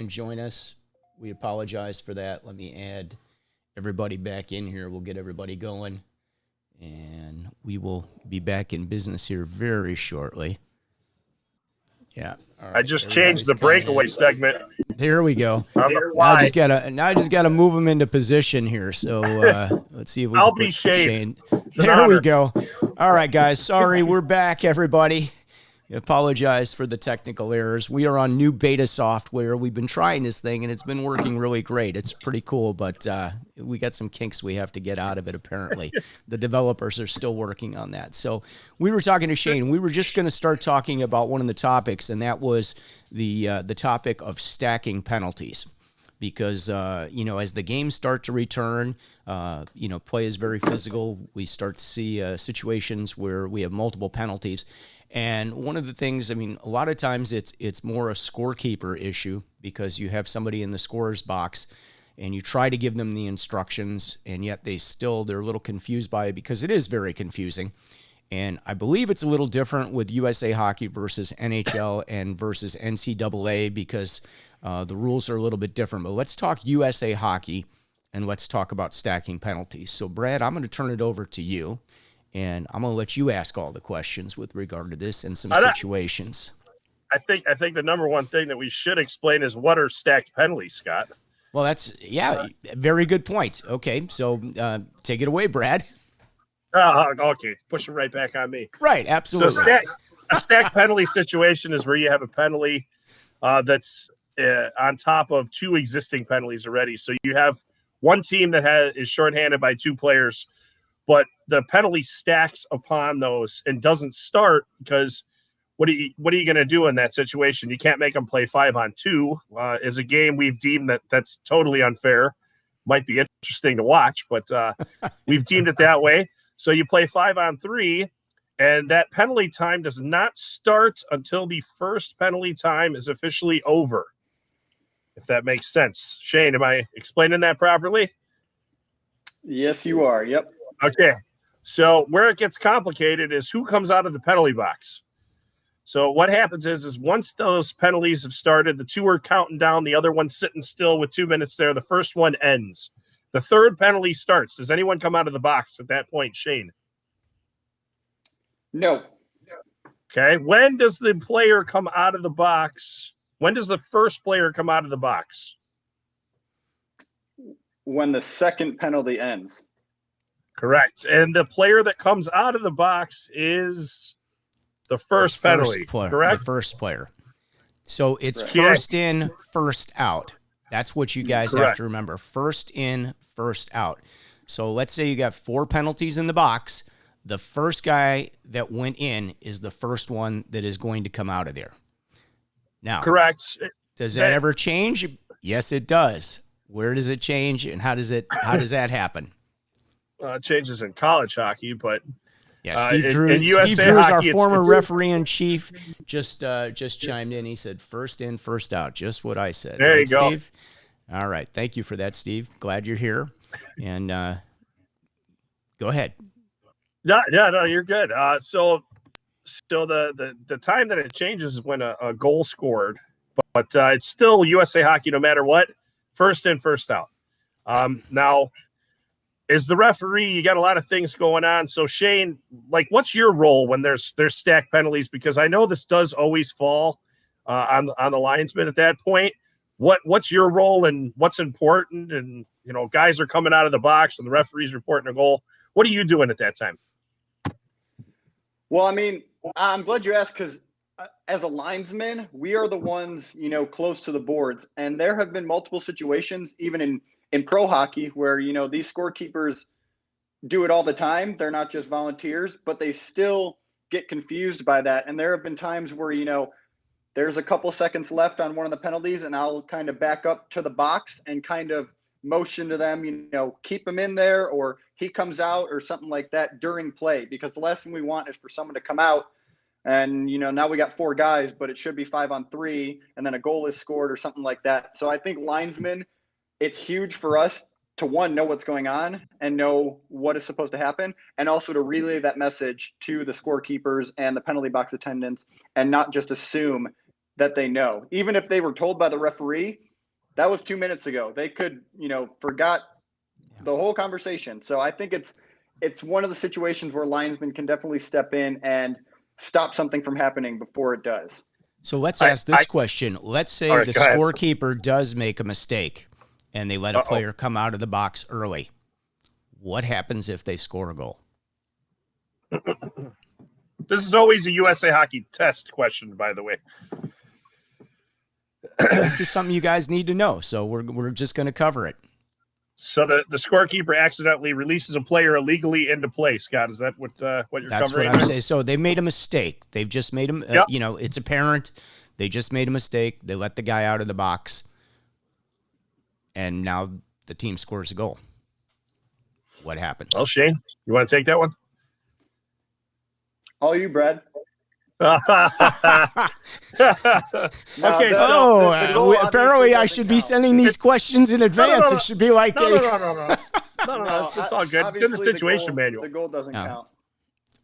and join us. We apologize for that. Let me add everybody back in here. We'll get everybody going, and we will be back in business here very shortly. Yeah. All right. I just changed the breakaway segment. There we go. Now I just gotta move them into position here. So let's see if we can put Shane. There we go. All right, guys. Sorry, we're back, everybody. I apologize for the technical errors. We are on new beta software. We've been trying this thing, and it's been working really great. It's pretty cool, but we got some kinks we have to get out of it, apparently. The developers are still working on that. So we were talking to Shane. We were just going to start talking about one of the topics, and that was the topic of stacking penalties. Because, as the games start to return, play is very physical. We start to see situations where we have multiple penalties. And one of the things, a lot of times it's more a scorekeeper issue because you have somebody in the scorer's box and you try to give them the instructions, and yet they're a little confused by it because it is very confusing. And I believe it's a little different with USA Hockey versus NHL and versus NCAA because the rules are a little bit different. But let's talk USA Hockey and let's talk about stacking penalties. So, Brad, I'm going to turn it over to you. And I'm going to let you ask all the questions with regard to this and some situations. I think the number one thing that we should explain is what are stacked penalties, Scott? Well, very good point. Okay, so take it away, Brad. Okay, push it right back on me. Right, absolutely. So a stacked penalty situation is where you have a penalty that's on top of two existing penalties already. So you have one team that is shorthanded by two players, but the penalty stacks upon those and doesn't start because what are you going to do in that situation? You can't make them play 5-on-2. As a game, we've deemed that's totally unfair. Might be interesting to watch, but we've deemed it that way. So you play 5-on-3, and that penalty time does not start until the first penalty time is officially over, if that makes sense. Shane, am I explaining that properly? Yes, you are. Yep. Okay, so where it gets complicated is who comes out of the penalty box. So what happens is once those penalties have started, the two are counting down, the other one's sitting still with 2 minutes there. The first one ends. The third penalty starts. Does anyone come out of the box at that point, Shane? No. Okay, when does the player come out of the box? When does the first player come out of the box? When the second penalty ends. Correct. And the player that comes out of the box is the first penalty, correct? The first player. So it's first in, first out. That's what you guys have to remember. First in, first out. So let's say you got 4 penalties in the box. The first guy that went in is the first one that is going to come out of there. Now, correct. Does that ever change? Yes, it does. Where does it change, and how does that happen? Changes in college hockey, but Steve Drew is our former referee-in-chief. Just chimed in. He said, first in, first out. Just what I said. There you go. Steve? All right. Thank you for that, Steve. Glad you're here. And go ahead. No, you're good. So the time that it changes is when a goal scored, but it's still USA Hockey no matter what. First in, first out. Now, as the referee, you got a lot of things going on. So Shane, what's your role when there's stacked penalties? Because I know this does always fall on the linesman at that point. What's your role and what's important? And guys are coming out of the box and the referee's reporting a goal. What are you doing at that time? Well, I'm glad you asked because as a linesman, we are the ones close to the boards, and there have been multiple situations, even in pro hockey, where these scorekeepers do it all the time. They're not just volunteers, but they still get confused by that. And there have been times where there's a couple seconds left on one of the penalties, and I'll kind of back up to the box and kind of motion to them, keep him in there, or he comes out or something like that during play, because the last thing we want is for someone to come out and now we got 4 guys, but it should be 5-on-3, and then a goal is scored or something like that. So I think linesmen, it's huge for us to, one, know what's going on and know what is supposed to happen, and also to relay that message to the scorekeepers and the penalty box attendants, and not just assume that they know. Even if they were told by the referee, That was 2 minutes ago. They could, forgot the whole conversation. So I think it's one of the situations where linesmen can definitely step in and stop something from happening before it does. So let's ask this question. Let's say the scorekeeper does make a mistake and they let a player come out of the box early. What happens if they score a goal? This is always a USA Hockey test question, by the way. This is something you guys need to know, so we're just going to cover it. So the scorekeeper accidentally releases a player illegally into play. Scott, is that what you're covering? That's what I'm saying. So they made a mistake. They've just made them. It's apparent. They just made a mistake. They let the guy out of the box, and now the team scores a goal. What happens? Well, Shane, you want to take that one? All you, Brad. Okay. Apparently I should be sending these questions in advance. No. It should be like no. It's all good. It's in the situation manual. The goal doesn't count.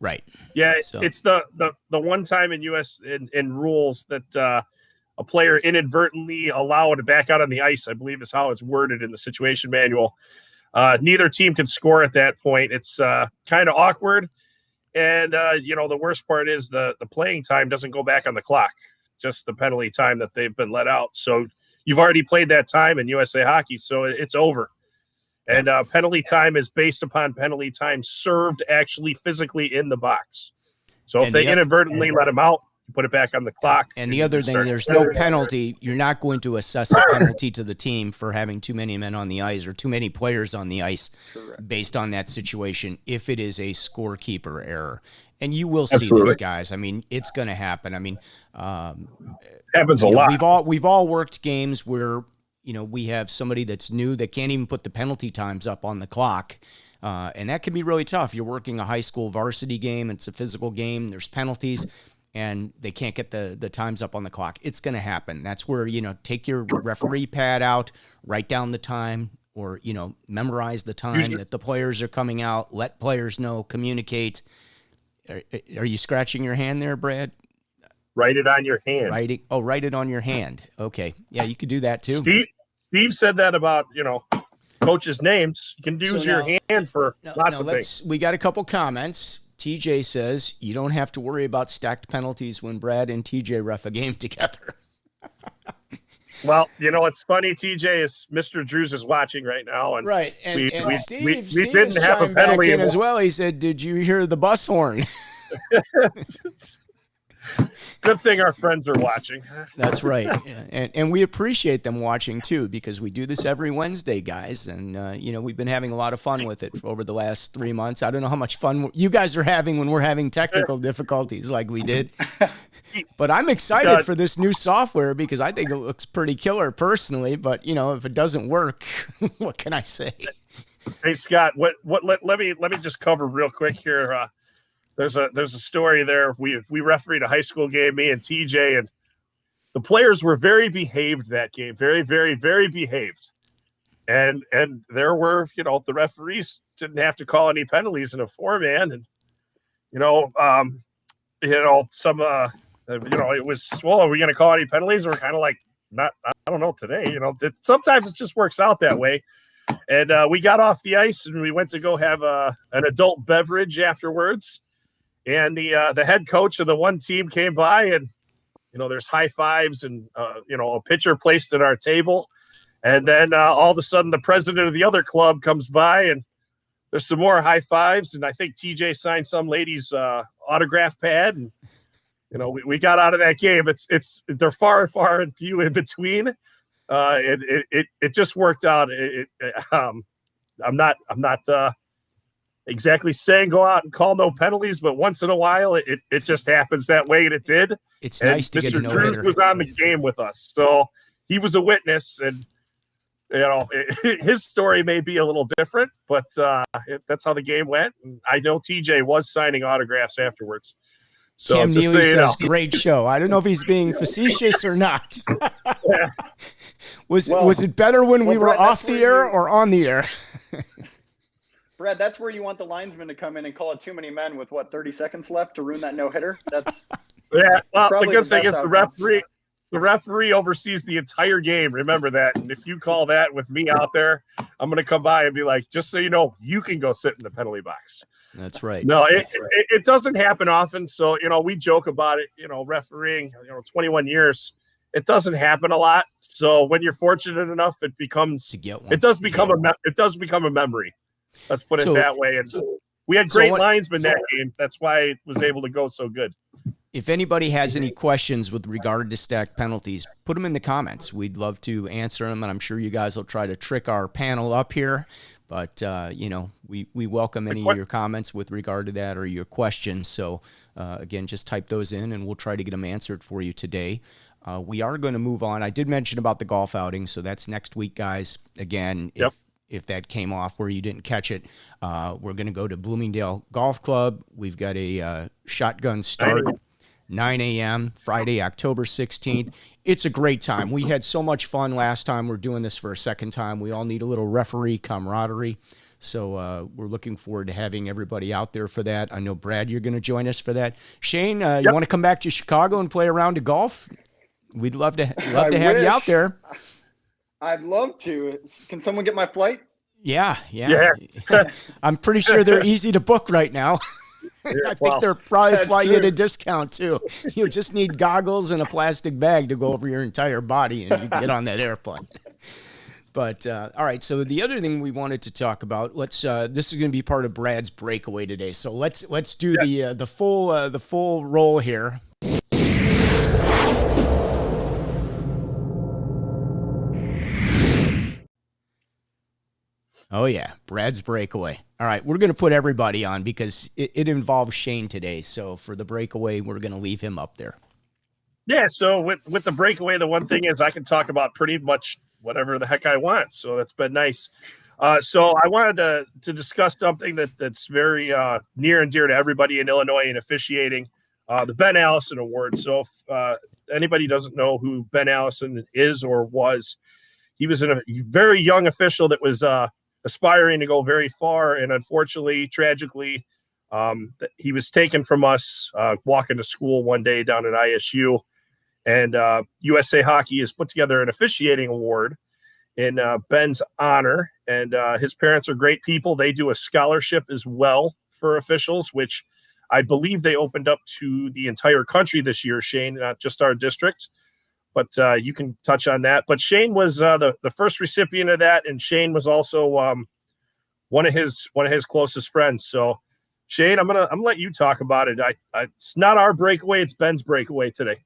Right. Yeah, so. It's the one time in U.S. in rules that a player inadvertently allowed to back out on the ice, I believe is how it's worded in the situation manual. Neither team can score at that point. It's kind of awkward. And, the worst part is the playing time doesn't go back on the clock, just the penalty time that they've been let out. So you've already played that time in USA Hockey, so it's over. And penalty time is based upon penalty time served actually physically in the box. So if they inadvertently let him out, you put it back on the clock. And the other thing, there's no penalty. You're not going to assess a penalty to the team for having too many men on the ice or too many players on the ice based on that situation if it is a scorekeeper error. And you will see this, guys. I mean, it's going to happen. I mean, happens a lot. We've all worked games where, we have somebody that's new that can't even put the penalty times up on the clock. And that can be really tough. You're working a high school varsity game. It's a physical game. There's penalties. And they can't get the times up on the clock. It's going to happen. That's where, take your referee pad out, write down the time, or, memorize the time that the players are coming out, let players know, communicate. Are you scratching your hand there, Brad? Write it on your hand. Write it on your hand. Okay. Yeah, you could do that too. Steve said that about, coaches' names. You can use your hand for lots of things. We got a couple comments. TJ says, you don't have to worry about stacked penalties when Brad and TJ ref a game together. Well, it's funny, TJ, is Mr. Drews is watching right now. And right. And Steve didn't have a penalty in as well. He said, did you hear the bus horn? Good thing our friends are watching. That's right. And we appreciate them watching too, because we do this every Wednesday, guys. And, we've been having a lot of fun with it over the last 3 months. I don't know how much fun you guys are having when we're having technical difficulties like we did. But I'm excited for this new software because I think it looks pretty killer personally. But, if it doesn't work, what can I say? Hey, Scott, let me just cover real quick here. There's a story there. We refereed a high school game, me and TJ, and the players were very behaved that game. Very, very, very behaved. And there were, the referees didn't have to call any penalties in a 4-man. And, it was, well, are we going to call any penalties? And we're kind of like, I don't know today. Sometimes it just works out that way. And we got off the ice and we went to go have an adult beverage afterwards. And the head coach of the one team came by and, there's high fives and, a pitcher placed at our table. And then all of a sudden the president of the other club comes by and there's some more high fives. And I think TJ signed some lady's autograph pad. And, we got out of that game. They're far, far and few in between. It just worked out. I'm not exactly saying go out and call no penalties, but once in a while it just happens that way, and it did. It's nice to get a no-hitter. Mr. Drews was on the game with us, so he was a witness, and his story may be a little different, but that's how the game went. And I know TJ was signing autographs afterwards. So Cam Neely says, great show. I don't know if he's being facetious or not. Yeah. Was it better when we were off the air or on the air? Brad, that's where you want the linesman to come in and call it too many men with 30 seconds left to ruin that no-hitter. That's yeah. Well, the good thing is The referee oversees the entire game. Remember that. And if you call that with me out there, I'm going to come by and be like, just so you know, you can go sit in the penalty box. That's right. No, it doesn't happen often. So, we joke about it, refereeing, 21 years. It doesn't happen a lot. So when you're fortunate enough, it does become a memory. Let's put it that way. And we had great linesmen that game. That's why it was able to go so good. If anybody has any questions with regard to stacked penalties, put them in the comments. We'd love to answer them, and I'm sure you guys will try to trick our panel up here. But, we welcome any of your comments with regard to that or your questions. So, again, just type those in, and we'll try to get them answered for you today. We are going to move on. I did mention about the golf outing, so that's next week, guys. Again, if that came off where you didn't catch it, we're going to go to Bloomingdale Golf Club. We've got a shotgun start. 9 a.m. Friday, October 16th. It's a great time. We had so much fun last time. We're doing this for a second time. We all need a little referee camaraderie. So we're looking forward to having everybody out there for that. I know, Brad, you're going to join us for that. Shane, you want to come back to Chicago and play a round of golf? We'd love to have you out there. I'd love to. Can someone get my flight? Yeah. I'm pretty sure they're easy to book right now. I think they're probably flying you at a discount too. You just need goggles and a plastic bag to go over your entire body, and you can get on that airplane. But all right, so the other thing we wanted to talk about, this is going to be part of Brad's breakaway today. So let's do the full roll here. Oh, yeah, Brad's breakaway. All right, we're going to put everybody on because it involves Shane today. So for the breakaway, we're going to leave him up there. Yeah, so with the breakaway, the one thing is I can talk about pretty much whatever the heck I want. So that's been nice. So I wanted to discuss something that's very near and dear to everybody in Illinois in officiating, the Ben Allison Award. So if anybody doesn't know who Ben Allison is or was, he was a very young official that was aspiring to go very far, and unfortunately, tragically, he was taken from us walking to school one day down at ISU, and USA Hockey has put together an officiating award in Ben's honor, and his parents are great people. They do a scholarship as well for officials, which I believe they opened up to the entire country this year, Shane, not just our district. But you can touch on that. But Shane was the first recipient of that, and Shane was also one of his closest friends. So, Shane, I'm gonna let you talk about it. It's not our breakaway; it's Ben's breakaway today.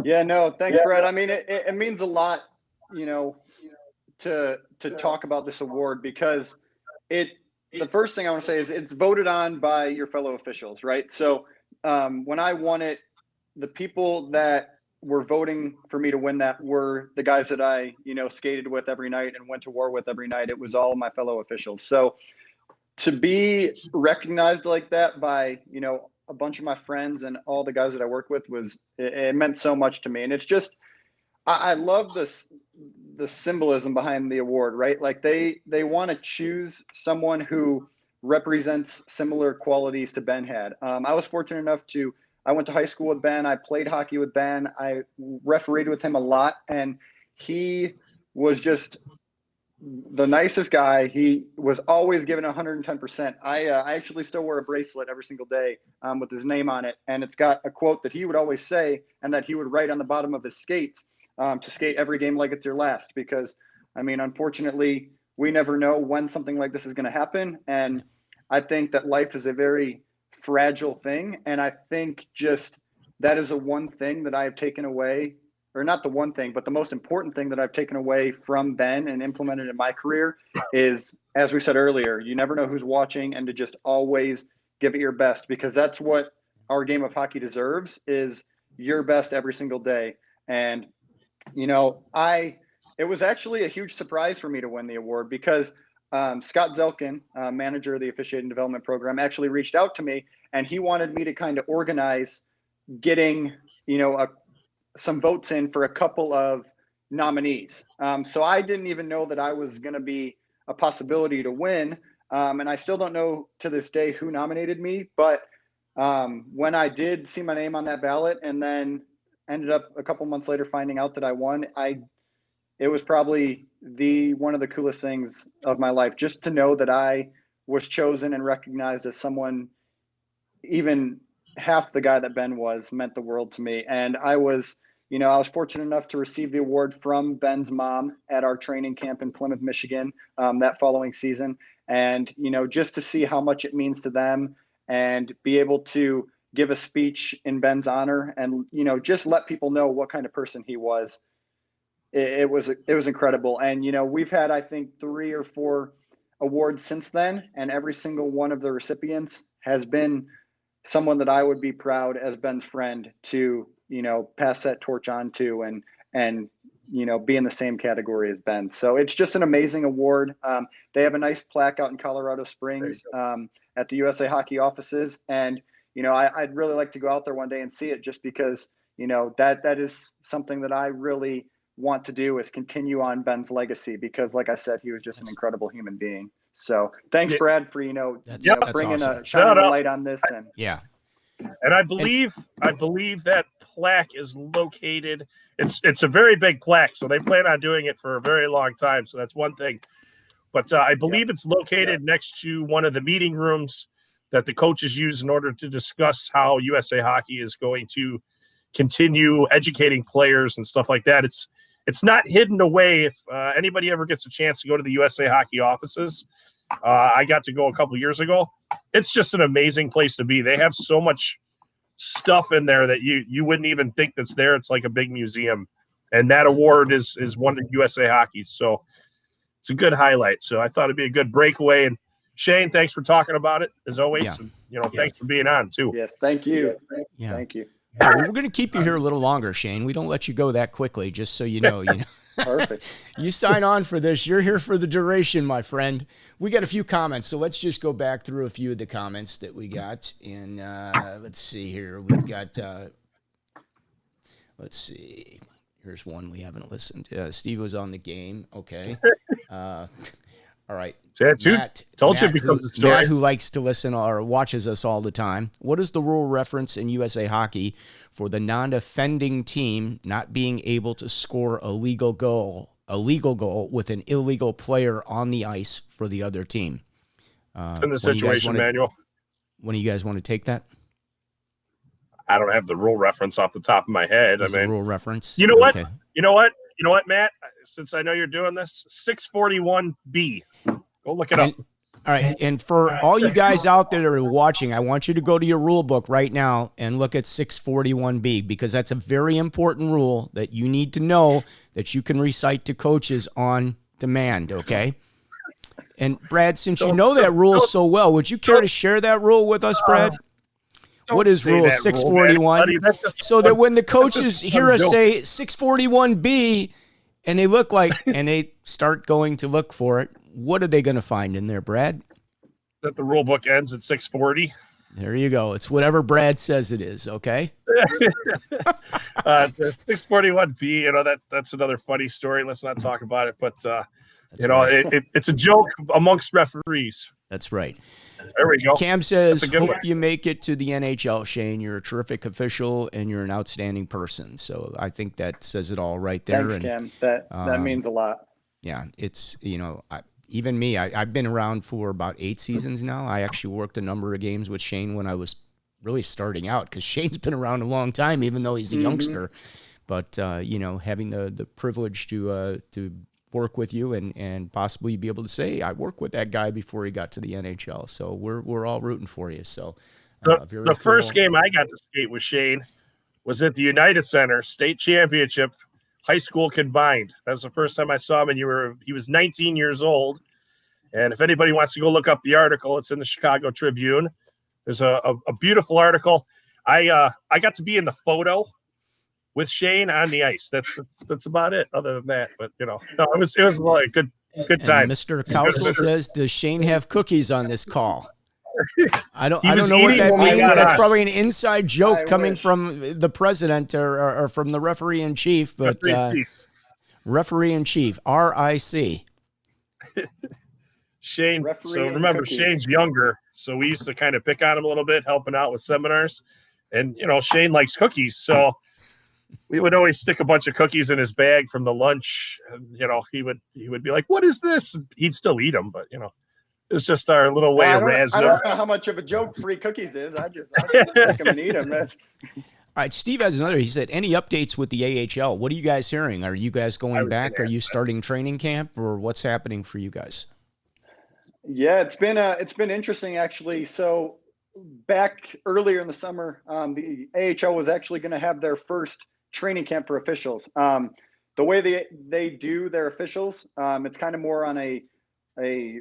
Yeah, no, thanks, Brett. I mean, it means a lot, to talk about this award because the first thing I want to say is it's voted on by your fellow officials, right? So when I won it, the people that were voting for me to win that were the guys that I, skated with every night and went to war with every night. It was all my fellow officials. So to be recognized like that by, a bunch of my friends and all the guys that I work with it meant so much to me. And it's just, I love the symbolism behind the award, right? Like they want to choose someone who represents similar qualities to Ben had. I was fortunate enough I went to high school with Ben. I played hockey with Ben. I refereed with him a lot, and he was just the nicest guy. He was always giving 110%. I actually still wear a bracelet every single day with his name on it, and it's got a quote that he would always say and that he would write on the bottom of his skates to skate every game like it's your last. Because, I mean, unfortunately, we never know when something like this is going to happen, and I think that life is a very fragile thing, and I think just that is the one thing that I have taken away, or not the one thing, but the most important thing that I've taken away from Ben and implemented in my career is, as we said earlier, you never know who's watching, and to just always give it your best, because that's what our game of hockey deserves, is your best every single day. And it was actually a huge surprise for me to win the award because Scott Zelkin, manager of the officiating development program, actually reached out to me, and he wanted me to kind of organize getting, some votes in for a couple of nominees. So I didn't even know that I was going to be a possibility to win. And I still don't know to this day who nominated me, but when I did see my name on that ballot, and then ended up a couple months later finding out that I won, it was probably one of the coolest things of my life, just to know that I was chosen and recognized as someone even half the guy that Ben was meant the world to me. And I was fortunate enough to receive the award from Ben's mom at our training camp in Plymouth, Michigan, that following season. And, just to see how much it means to them and be able to give a speech in Ben's honor and, just let people know what kind of person he was. It was incredible. And, we've had, I think, 3 or 4 awards since then, and every single one of the recipients has been someone that I would be proud as Ben's friend to, pass that torch on to and be in the same category as Ben. So it's just an amazing award. They have a nice plaque out in Colorado Springs at the USA Hockey offices. And, I'd really like to go out there one day and see it, just because, that is something that I really want to do, is continue on Ben's legacy, because like I said, he was just an incredible human being. So thanks, Brad, for, bringing awesome. a shining light on this. And And I believe that plaque is located. It's a very big plaque, so they plan on doing it for a very long time. So that's one thing. But I believe it's located next to one of the meeting rooms that the coaches use in order to discuss how USA Hockey is going to continue educating players and stuff like that. It's not hidden away. If anybody ever gets a chance to go to the USA Hockey offices, I got to go a couple years ago. It's just an amazing place to be. They have so much stuff in there that you wouldn't even think that's there. It's like a big museum. And that award is one of USA Hockey. So it's a good highlight. So I thought it'd be a good breakaway. And Shane, thanks for talking about it as always. Yeah. And, thanks for being on too. Yes, thank you. Yeah. Thank you. Yeah, we're going to keep you here a little longer, Shane. We don't let you go that quickly, just so you know. Perfect. You sign on for this. You're here for the duration, my friend. We got a few comments, so let's just go back through a few of the comments that we got. And let's see here. We've got, let's see. Here's one we haven't listened to. Steve was on the game. Okay. All right. Matt, Matt, who likes to listen or watches us all the time. What is the rule reference in USA Hockey for the non-offending team not being able to score a legal goal with an illegal player on the ice for the other team? It's in the situation manual. When do you guys want to take that? I don't have the rule reference off the top of my head. The rule reference. You know what? Okay. You know what, Matt? Since I know you're doing this, 641B. Go look it up. All right. And for all you guys out there that are watching, I want you to go to your rule book right now and look at 641B, because that's a very important rule that you need to know that you can recite to coaches on demand. Okay. And Brad, since you know that rule so well, would you care to share that rule with us, Brad? What is rule 641? So that when the coaches hear us say 641B and they look like, and they start going to look for it, what are they going to find in there, Brad? That the rule book ends at 640. There you go. It's whatever Brad says it is. Okay. The 641B, that's another funny story. Let's not talk about it, but it's a joke amongst referees. That's right. There we go. Cam says, hope you make it to the NHL, Shane. You're a terrific official and you're an outstanding person. So I think that says it all right there. Thanks, Cam. That means a lot. Yeah. It's, even me, I've been around for about 8 seasons now. I actually worked a number of games with Shane when I was really starting out, because Shane's been around a long time, even though he's a youngster. But, having the privilege to work with you and possibly be able to say, I worked with that guy before he got to the NHL. So we're all rooting for you. So the first game I got to skate with Shane was at the United Center State Championship, high school combined. That was the first time I saw him, and he was 19 years old. And if anybody wants to go look up the article, it's in the Chicago Tribune. There's a beautiful article. I got to be in the photo with Shane on the ice. That's about it. Other than that, but it was like good time. And Mr. Kousel says, does Shane have cookies on this call? I don't know what that means. That's probably an inside joke coming from the president or from the referee in chief. But referee in chief, RIC. Shane. So remember, Shane's younger, so we used to kind of pick on him a little bit, helping out with seminars. And Shane likes cookies, so we would always stick a bunch of cookies in his bag from the lunch. And, he would be like, "What is this?" And he'd still eat them, but it was just our little way of razzing. I don't know how much of a joke free cookies is. I just take them and eat them. All right, Steve has another. He said, any updates with the AHL? What are you guys hearing? Are you guys going back? Are you starting training camp, or what's happening for you guys? Yeah, it's been interesting actually. So back earlier in the summer, the AHL was actually going to have their first training camp for officials. The way they do their officials, it's kind of more on a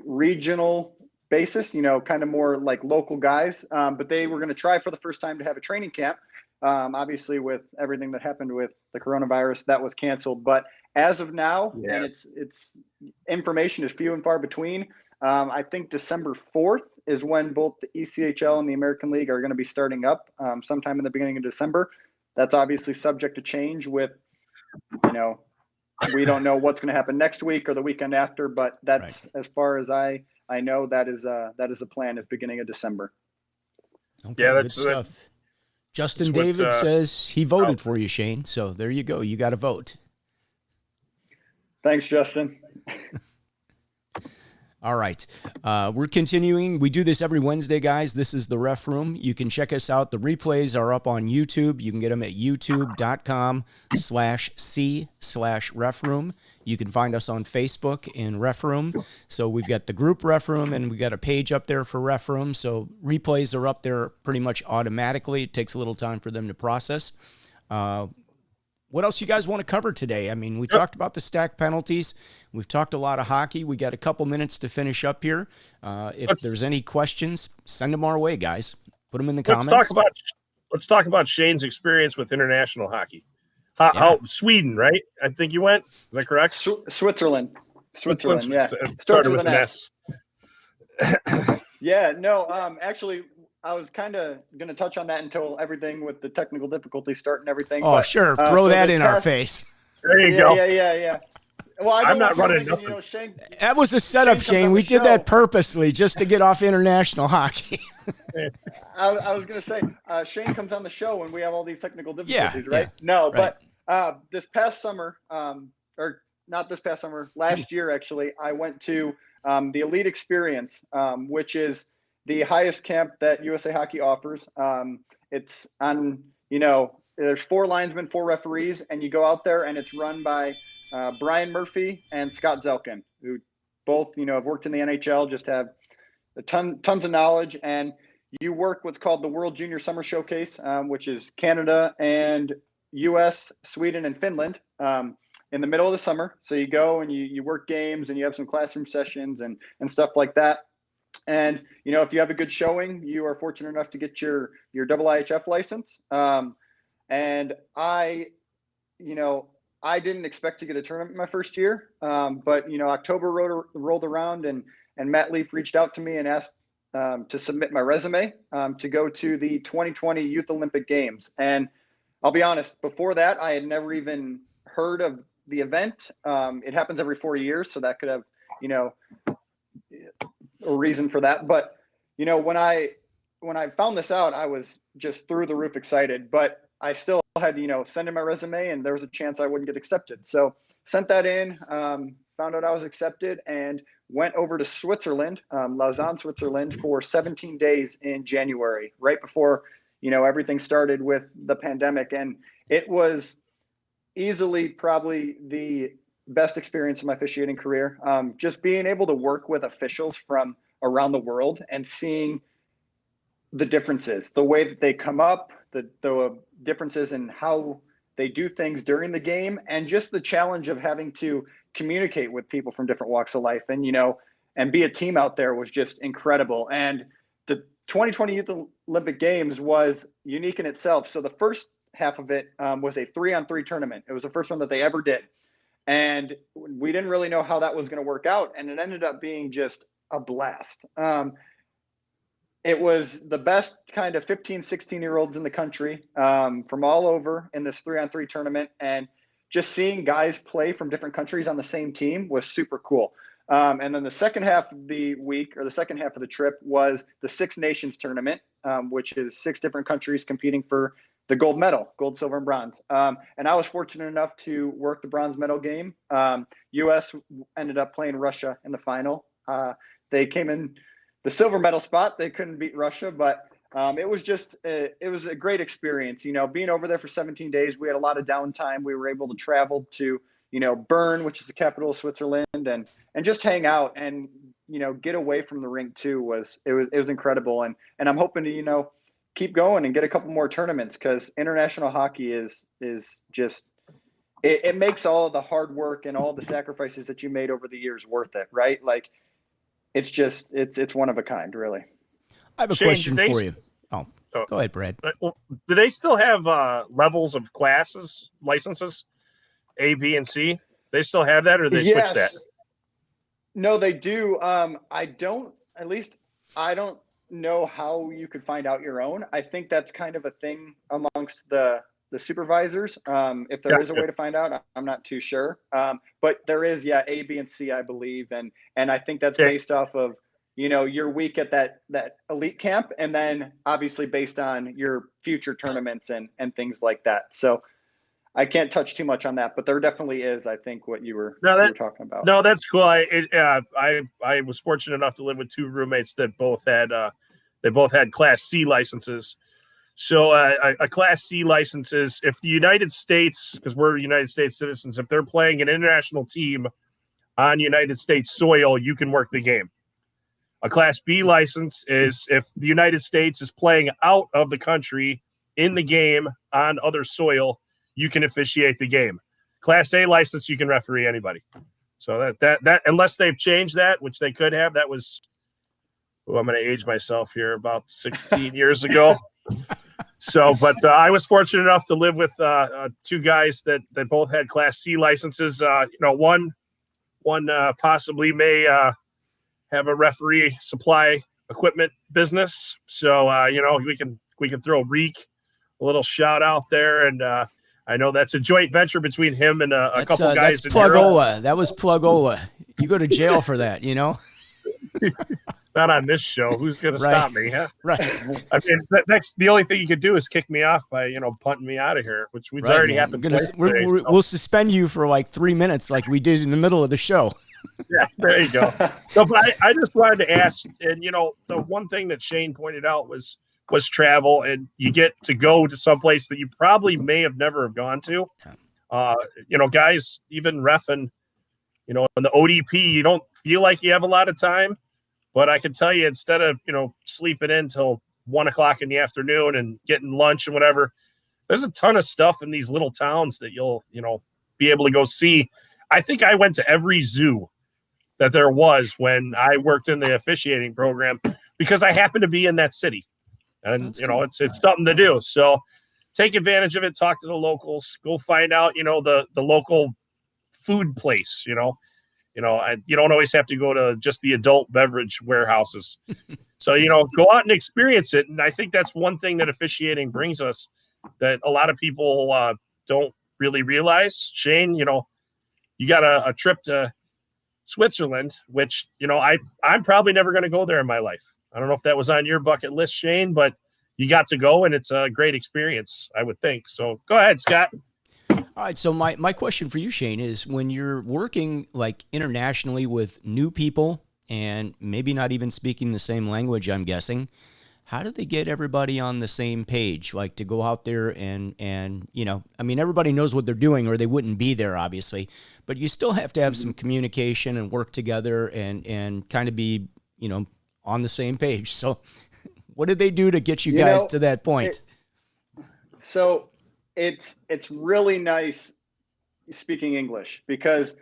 regional basis, kind of more like local guys. But they were going to try for the first time to have a training camp. Obviously, with everything that happened with the coronavirus, that was canceled. But as of now, and it's information is few and far between. I think December 4th is when both the ECHL and the American League are going to be starting up sometime in the beginning of December. That's obviously subject to change with, we don't know what's going to happen next week or the weekend after, but that's right. As far as I know, that is a plan is beginning of December. Okay, yeah, that's good stuff. Justin David says he voted for you, Shane. So there you go. You got to vote. Thanks, Justin. All right. We're continuing. We do this every Wednesday, guys. This is the Ref Room. You can check us out. The replays are up on YouTube. You can get them at youtube.com/c/Ref Room. You can find us on Facebook in Ref Room. So we've got the group Ref Room, and we've got a page up there for Ref Room. So replays are up there pretty much automatically. It takes a little time for them to process. What else you guys want to cover today? I mean, we talked about the stack penalties. We've talked a lot of hockey. We got a couple minutes to finish up here. If there's any questions, send them our way, guys. Put them in the comments. Let's talk about Shane's experience with international hockey. How Sweden, right? I think you went. Is that correct? Switzerland, yeah. Started with an S. Yeah, no, actually, I was kind of going to touch on that until everything with the technical difficulties start and everything. Oh, but, sure. Throw that in our face. There you go. Yeah. Well, I'm not running nothing. Shane, that was a setup, Shane. We did that purposely just to get off international hockey. I was going to say, Shane comes on the show and we have all these technical difficulties, right? Yeah, no, right. But this past summer, or not this past summer, last year, actually, I went to the Elite Experience, which is the highest camp that USA Hockey offers. It's on, there's 4 linesmen, 4 referees, and you go out there and it's run by Brian Murphy and Scott Zelkin, who both, have worked in the NHL, just have tons of knowledge. And you work what's called the World Junior Summer Showcase, which is Canada and US, Sweden, and Finland in the middle of the summer. So you go and you work games and you have some classroom sessions and stuff like that. And, if you have a good showing, you are fortunate enough to get your IIHF license. And I didn't expect to get a tournament my first year. But, October rolled around and Matt Leaf reached out to me and asked to submit my resume to go to the 2020 Youth Olympic Games. And I'll be honest, before that, I had never even heard of the event. It happens every 4 years. So that could have, a reason for that. But, when I found this out, I was just through the roof excited, but I still had to, send in my resume and there was a chance I wouldn't get accepted. So sent that in, found out I was accepted and went over to Switzerland, Lausanne, Switzerland for 17 days in January, right before, everything started with the pandemic. And it was easily probably the best experience of my officiating career. Just being able to work with officials from around the world and seeing the differences, the way that they come up, the differences in how they do things during the game, and just the challenge of having to communicate with people from different walks of life and, and be a team out there was just incredible. And the 2020 Youth Olympic Games was unique in itself. So the first half of it was a 3-on-3 tournament. It was the first one that they ever did. And we didn't really know how that was going to work out. And it ended up being just a blast. It was the best kind of 15, 16-year-olds in the country from all over in this 3-on-3 tournament. And just seeing guys play from different countries on the same team was super cool. And then the second half of the week, or the second half of the trip, was the Six Nations tournament, which is 6 different countries competing for the gold medal, gold, silver, and bronze. And I was fortunate enough to work the bronze medal game. U.S. ended up playing Russia in the final. They came in the silver medal spot. They couldn't beat Russia, but it was a great experience. Being over there for 17 days, we had a lot of downtime. We were able to travel to, Bern, which is the capital of Switzerland, and just hang out and, get away from the rink too. It was incredible. And I'm hoping to, keep going and get a couple more tournaments, because international hockey is just, it makes all of the hard work and all the sacrifices that you made over the years worth it, right? Like, it's one of a kind, really. I have a question for you. Oh, go ahead, Brad. Do they still have levels of classes, licenses, A, B, and C? They still have that, or they switched that? No, they do. I don't know how you could find out your own. I think that's kind of a thing amongst the supervisors. If there is a way to find out, I'm not too sure. But there is, A, B, and C, I believe. And I think that's based off of, your week at that elite camp, and then obviously based on your future tournaments and things like that. So I can't touch too much on that, but there definitely is, I think, what you were talking about. No, that's cool. I was fortunate enough to live with two roommates that both had Class C licenses. So a Class C license is if the United States, because we're United States citizens, if they're playing an international team on United States soil, you can work the game. A Class B license is if the United States is playing out of the country in the game on other soil, you can officiate the game. Class A license, you can referee anybody. So that unless they've changed that, which they could have, that was, I'm going to age myself here, about 16 years ago. So, but I was fortunate enough to live with two guys that both had Class C licenses. One possibly may have a referee supply equipment business. So, we can throw Reek a little shout out there. And I know that's a joint venture between him and a couple guys. That's Plugola. That was Plugola. You go to jail for that, Not on this show. Who's going to stop me? Huh? Right. I mean, that's the only thing you could do is kick me off by, punting me out of here, which we've already happened twice today, We'll suspend you for like 3 minutes like we did in the middle of the show. Yeah, there you go. So, but I just wanted to ask, and, the one thing that Shane pointed out was travel, and you get to go to someplace that you probably may have never have gone to. Guys, even reffing, in the ODP, you don't feel like you have a lot of time. But I can tell you, instead of, sleeping in till 1 o'clock in the afternoon and getting lunch and whatever, there's a ton of stuff in these little towns that you'll, be able to go see. I think I went to every zoo that there was when I worked in the officiating program because I happened to be in that city. And, it's something to do. So take advantage of it. Talk to the locals. Go find out, the local food place, you don't always have to go to just the adult beverage warehouses. So, go out and experience it. And I think that's one thing that officiating brings us that a lot of people don't really realize. Shane, you got a trip to Switzerland, which, I'm probably never going to go there in my life. I don't know if that was on your bucket list, Shane, but you got to go, and it's a great experience, I would think. So go ahead, Scott. All right. So my question for you, Shane, is when you're working like internationally with new people and maybe not even speaking the same language, I'm guessing, how do they get everybody on the same page? Like to go out there and everybody knows what they're doing or they wouldn't be there, obviously, but you still have to have some communication and work together and kind of be, on the same page. So what did they do to get you guys to that point? It's really nice speaking English because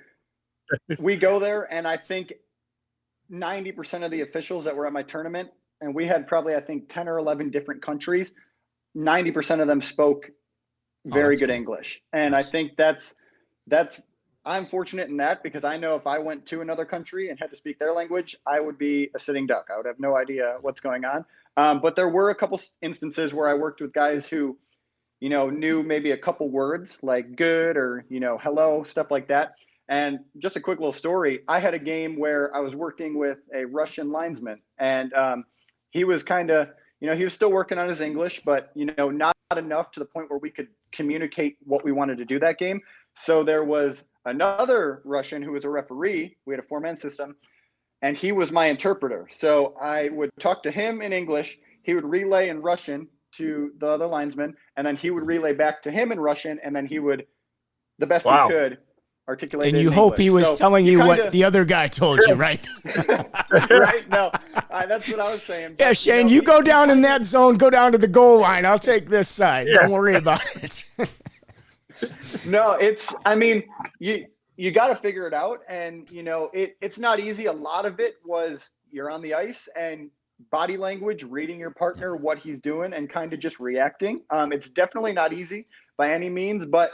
we go there and I think 90% of the officials that were at my tournament, and we had probably, I think 10 or 11 different countries, 90% of them spoke very good English. And nice. I think that's, I'm fortunate in that because I know if I went to another country and had to speak their language, I would be a sitting duck. I would have no idea what's going on. But there were a couple instances where I worked with guys who, knew maybe a couple words like good or, hello, stuff like that. And just a quick little story. I had a game where I was working with a Russian linesman and he was kind of, he was still working on his English, but, not enough to the point where we could communicate what we wanted to do that game. So there was another Russian who was a referee. We had a 4-man system, and he was my interpreter. So I would talk to him in English. He would relay in Russian to the other linesman, and then he would relay back to him in Russian, and then he would, the best he could, articulate. And you hope he was telling you what the other guy told you, right? Right? No, that's what I was saying. Yeah, but, Shane, you go down in that zone, go down to the goal line. I'll take this side. Don't worry about it. No, you got to figure it out. And, it's not easy. A lot of it was you're on the ice and body language, reading your partner, what he's doing, and kind of just reacting. It's definitely not easy by any means, but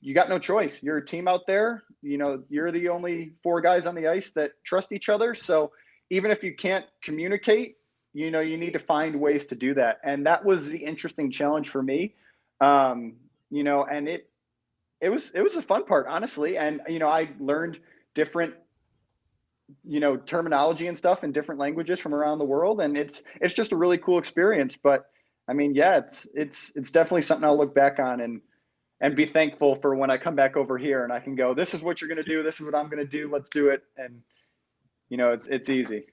you got no choice. You're a team out there. You're the only 4 guys on the ice that trust each other. So even if you can't communicate, you need to find ways to do that. And that was the interesting challenge for me. And it was a fun part, honestly. And, I learned different, terminology and stuff in different languages from around the world. And it's just a really cool experience. But it's definitely something I'll look back on and be thankful for when I come back over here and I can go, this is what you're going to do. This is what I'm going to do. Let's do it. And, it's easy.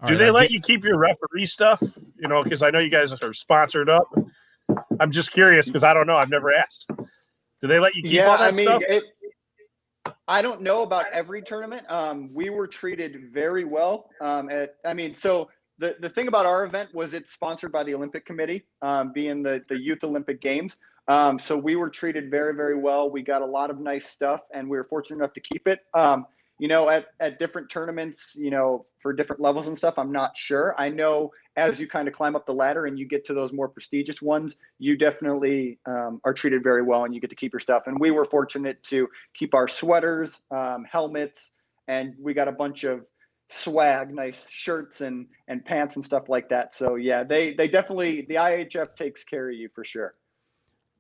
Do they let you keep your referee stuff? Because I know you guys are sponsored up. I'm just curious because I don't know. I've never asked. Do they let you keep all that stuff? I don't know about every tournament. We were treated very well. So the thing about our event was it's sponsored by the Olympic Committee, being the Youth Olympic Games. So we were treated very, very well. We got a lot of nice stuff, and we were fortunate enough to keep it. At different tournaments, for different levels and stuff, I'm not sure. I know as you kind of climb up the ladder and you get to those more prestigious ones, you definitely are treated very well and you get to keep your stuff. And we were fortunate to keep our sweaters, helmets, and we got a bunch of swag, nice shirts and pants and stuff like that. So yeah, they definitely, the IHF takes care of you for sure.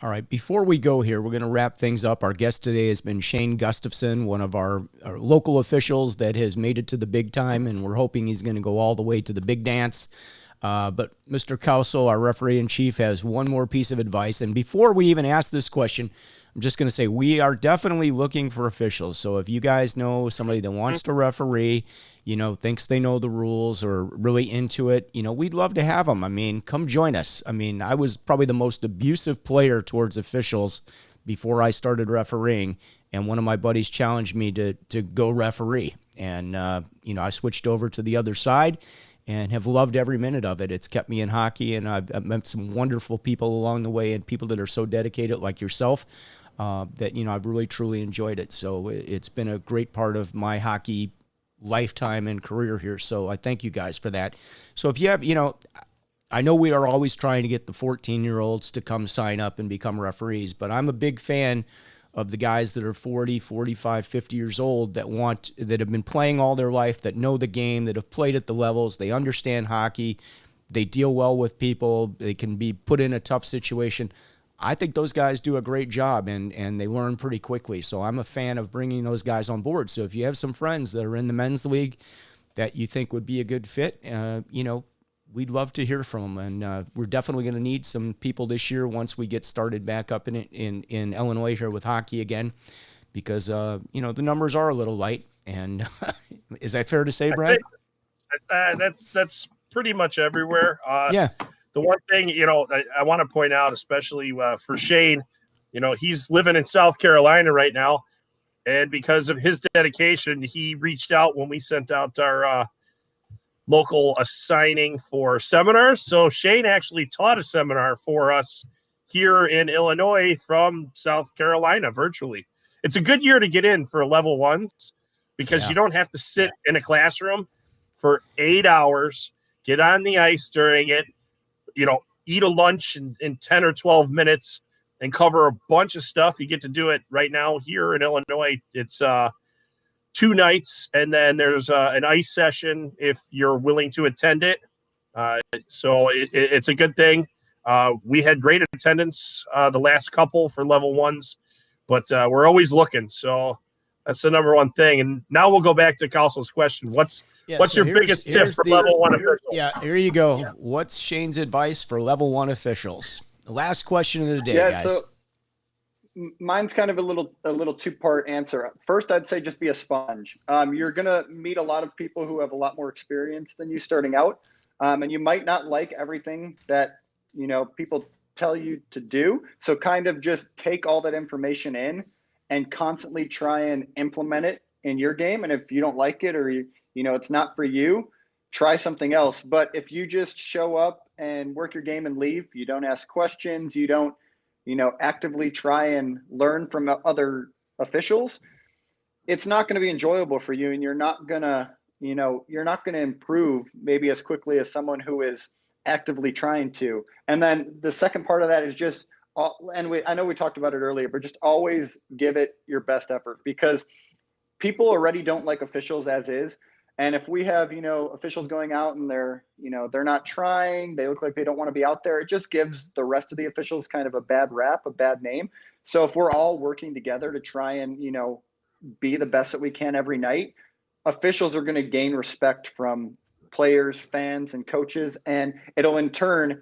All right, before we go here, we're going to wrap things up. Our guest today has been Shane Gustafson, one of our local officials that has made it to the big time, and we're hoping he's going to go all the way to the big dance. But Mr. Kauso, our referee-in-chief, has one more piece of advice. And before we even ask this question, I'm just going to say we are definitely looking for officials. So if you guys know somebody that wants to referee, thinks they know the rules or really into it, we'd love to have them. Come join us. I was probably the most abusive player towards officials before I started refereeing. And one of my buddies challenged me to go referee. And, I switched over to the other side and have loved every minute of it. It's kept me in hockey, and I've met some wonderful people along the way and people that are so dedicated like yourself that, I've really, truly enjoyed it. So it's been a great part of my hockey lifetime and career here. So I thank you guys for that. So if you have, I know we are always trying to get the 14-year-olds to come sign up and become referees, but I'm a big fan of the guys that are 40, 45, 50 years old that have been playing all their life, that know the game, that have played at the levels, they understand hockey, they deal well with people, they can be put in a tough situation. I think those guys do a great job and they learn pretty quickly. So I'm a fan of bringing those guys on board. So if you have some friends that are in the men's league that you think would be a good fit, we'd love to hear from them. And we're definitely going to need some people this year once we get started back up in Illinois here with hockey again, because, the numbers are a little light. And is that fair to say, Brad? That's pretty much everywhere. Yeah. The one thing, I want to point out, especially for Shane, he's living in South Carolina right now. And because of his dedication, he reached out when we sent out our local assigning for seminars. So Shane actually taught a seminar for us here in Illinois from South Carolina virtually. It's a good year to get in for level ones because you don't have to sit in a classroom for 8 hours, get on the ice during it, eat a lunch in 10 or 12 minutes and cover a bunch of stuff. You get to do it right now here in Illinois. It's 2 nights, and then there's an ice session if you're willing to attend it. So it's a good thing. We had great attendance the last couple for level ones, but we're always looking. So that's the number one thing. And now we'll go back to Kauso's question. What's your biggest tip for level 1 officials? Yeah, here you go. What's Shane's advice for level 1 officials? Last question of the day, guys. So mine's kind of a little two-part answer. First, I'd say just be a sponge. You're going to meet a lot of people who have a lot more experience than you starting out. And you might not like everything that, people tell you to do. So kind of just take all that information in and constantly try and implement it in your game. And if you don't like it, or it's not for you, try something else. But if you just show up and work your game and leave, you don't ask questions, you don't, actively try and learn from other officials, it's not going to be enjoyable for you. And you're not going to, you're not going to improve maybe as quickly as someone who is actively trying to. And then the second part of that is just, I know we talked about it earlier, but just always give it your best effort, because people already don't like officials as is. And if we have, officials going out and they're not trying, they look like they don't want to be out there, it just gives the rest of the officials kind of a bad rap, a bad name. So if we're all working together to try and, be the best that we can every night, officials are going to gain respect from players, fans, and coaches, and it'll in turn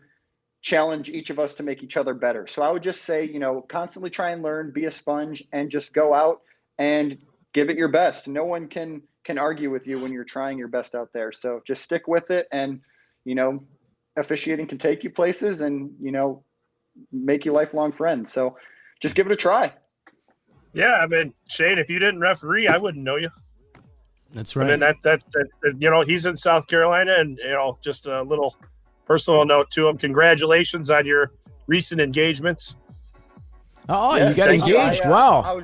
challenge each of us to make each other better. So I would just say, constantly try and learn, be a sponge, and just go out and give it your best. No one can argue with you when you're trying your best out there. So just stick with it, and, officiating can take you places and, make you lifelong friends. So just give it a try. Yeah. I mean, Shane, if you didn't referee, I wouldn't know you. That's right. I mean, that he's in South Carolina, and, just a little personal note to him. Congratulations on your recent engagements. Oh, yes, you got engaged. Wow.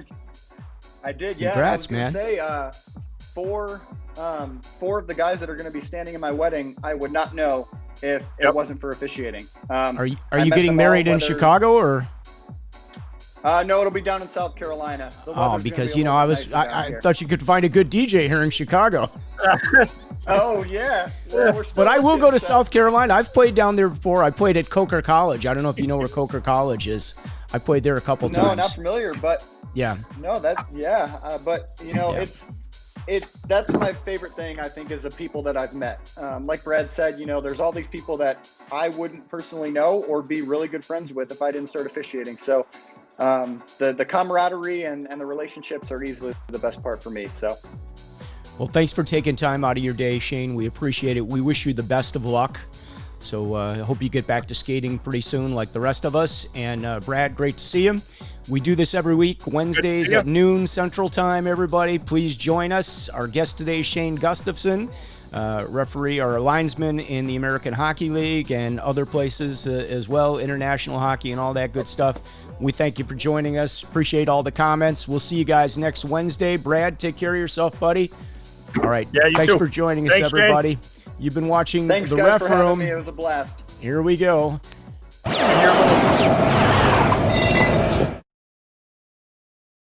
I did. Yeah. Congrats, man. Say, four of the guys that are going to be standing in my wedding, I would not know if it wasn't for officiating. Are you getting married in Chicago, or? No, it'll be down in South Carolina. Because I thought you could find a good DJ here in Chicago. Oh yeah. Well, but I will go to South Carolina. I've played down there before. I played at Coker College. I don't know if you know where Coker College is. I played there a couple times. No, not familiar, but yeah. No, but that's my favorite thing, I think, is the people that I've met. Like Brad said, there's all these people that I wouldn't personally know or be really good friends with if I didn't start officiating. So the camaraderie and the relationships are easily the best part for me. So. Well, thanks for taking time out of your day, Shane. We appreciate it. We wish you the best of luck. So I hope you get back to skating pretty soon like the rest of us. And Brad, great to see you. We do this every week, Wednesdays at noon Central Time, everybody. Please join us. Our guest today, Shane Gustafson, referee or linesman in the American Hockey League and other places as well, international hockey and all that good stuff. We thank you for joining us. Appreciate all the comments. We'll see you guys next Wednesday. Brad, take care of yourself, buddy. All right. Yeah, thanks too. for joining us, everybody. Shane. You've been watching Thanks, the guys, Ref for having Room. me. It was a blast. Here we go.